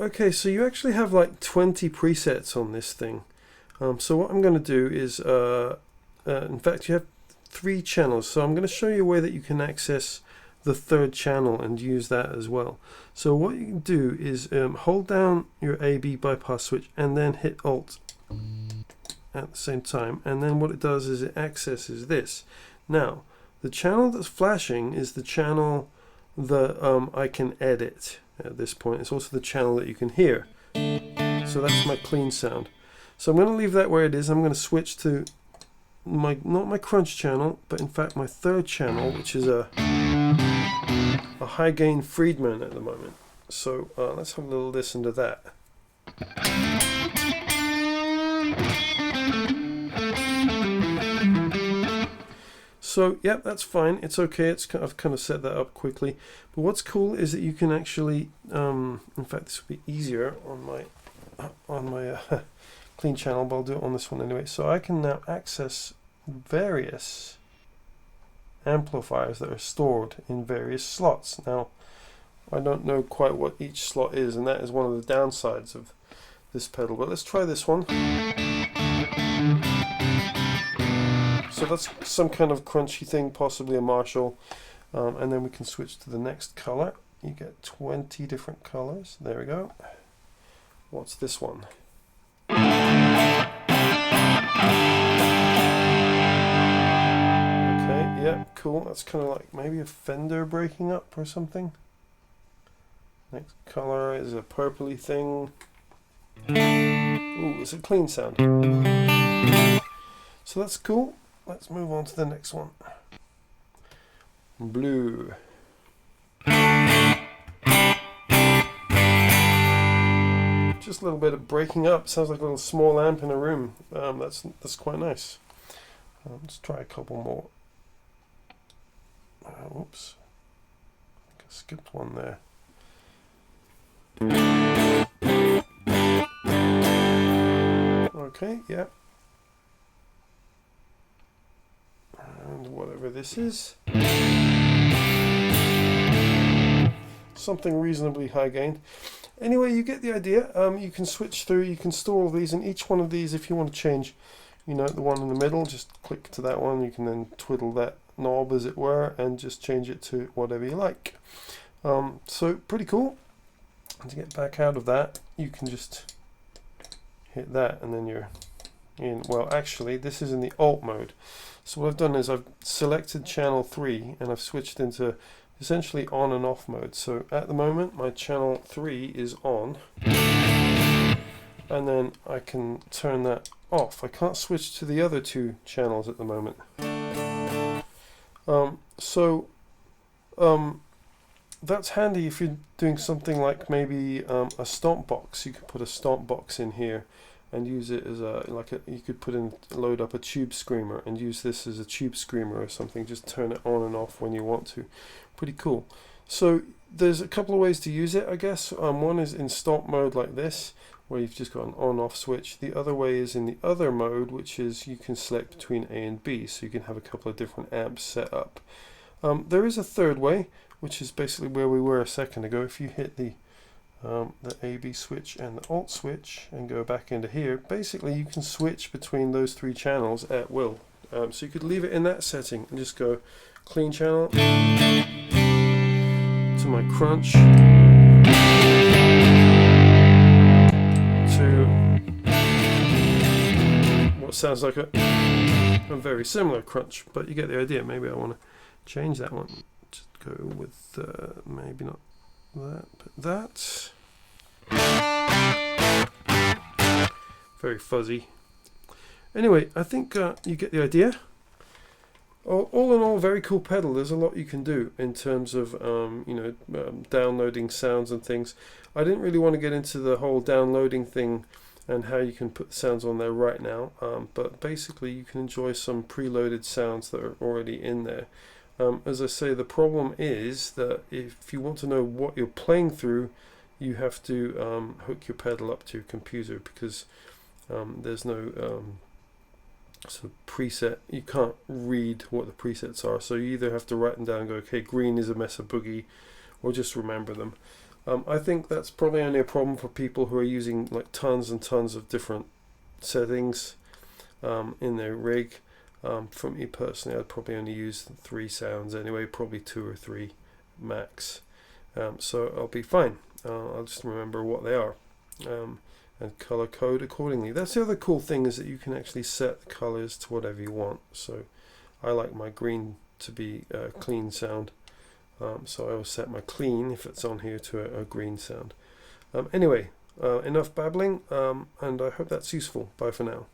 Okay, so you actually have like 20 presets on this thing. So what I'm going to do is, in fact, you have 3 channels. So I'm going to show you a way that you can access the 3rd channel and use that as well. So what you can do is hold down your A/B bypass switch and then hit Alt at the same time. And then what it does is it accesses this. Now, the channel that's flashing is the channel that I can edit at this point. It's also the channel that you can hear. So that's my clean sound. So I'm going to leave that where it is. I'm going to switch to not my crunch channel, but in fact my 3rd channel, which is a high gain Friedman at the moment. So let's have a little listen to that. So yeah, that's fine. It's okay. I've kind of set that up quickly. But what's cool is that you can actually, in fact, this will be easier on my clean channel, but I'll do it on this one anyway. So I can now access various amplifiers that are stored in various slots. Now, I don't know quite what each slot is, and that is one of the downsides of this pedal. But let's try this one. So that's some kind of crunchy thing, possibly a Marshall. And then we can switch to the next color. You get 20 different colors. There we go. What's this one? Okay, yeah, cool. That's kind of like maybe a fender breaking up or something. Next color is a purpley thing. Ooh, it's a clean sound. So that's cool. Let's move on to the next one. Blue. Just a little bit of breaking up. Sounds like a little small amp in a room. That's quite nice. Let's try a couple more. Whoops. I skipped one there. Okay, yeah. And whatever this is, something reasonably high gained. Anyway, you get the idea. You can switch through, you can store all these, and each one of these, if you want to change, the one in the middle, just click to that one. You can then twiddle that knob, as it were, and just change it to whatever you like. So pretty cool. And to get back out of that, you can just hit that, and then you're in. Well, actually, this is in the Alt mode. So what I've done is I've selected channel 3 and I've switched into essentially on and off mode. So at the moment my channel 3 is on, and then I can turn that off. I can't switch to the other 2 channels at the moment. That's handy if you're doing something like maybe a stomp box. You could put a stomp box in here and use it as you could load up a tube screamer and use this as a tube screamer or something. Just turn it on and off when you want to. Pretty cool. So there's a couple of ways to use it, I guess. One is in stomp mode like this, where you've just got an on-off switch. The other way is in the other mode, which is you can select between A and B, so you can have a couple of different amps set up. There is a third way, which is basically where we were a second ago. If you hit the A/B switch and the Alt switch and go back into here, basically you can switch between those 3 channels at will. So you could leave it in that setting and just go clean channel to my crunch to what sounds like a very similar crunch, but you get the idea. Maybe I want to change that one. Just go with maybe not that, but that. Very fuzzy. Anyway, I think you get the idea. All in all, very cool pedal. There's a lot you can do in terms of downloading sounds and things. I didn't really want to get into the whole downloading thing and how you can put the sounds on there right now, but basically you can enjoy some preloaded sounds that are already in there. As I say, the problem is that if you want to know what you're playing through, you have to hook your pedal up to your computer, because there's no sort of preset. You can't read what the presets are, so you either have to write them down and go, okay, green is a mesa boogie, or just remember them. I think that's probably only a problem for people who are using like tons and tons of different settings in their rig. For me personally, I'd probably only use 3 sounds anyway, probably 2 or 3 max. So I'll be fine. I'll just remember what they are and color code accordingly. That's the other cool thing, is that you can actually set the colors to whatever you want. So I like my green to be a clean sound. So I will set my clean, if it's on here, to a green sound. Anyway, enough babbling, and I hope that's useful. Bye for now.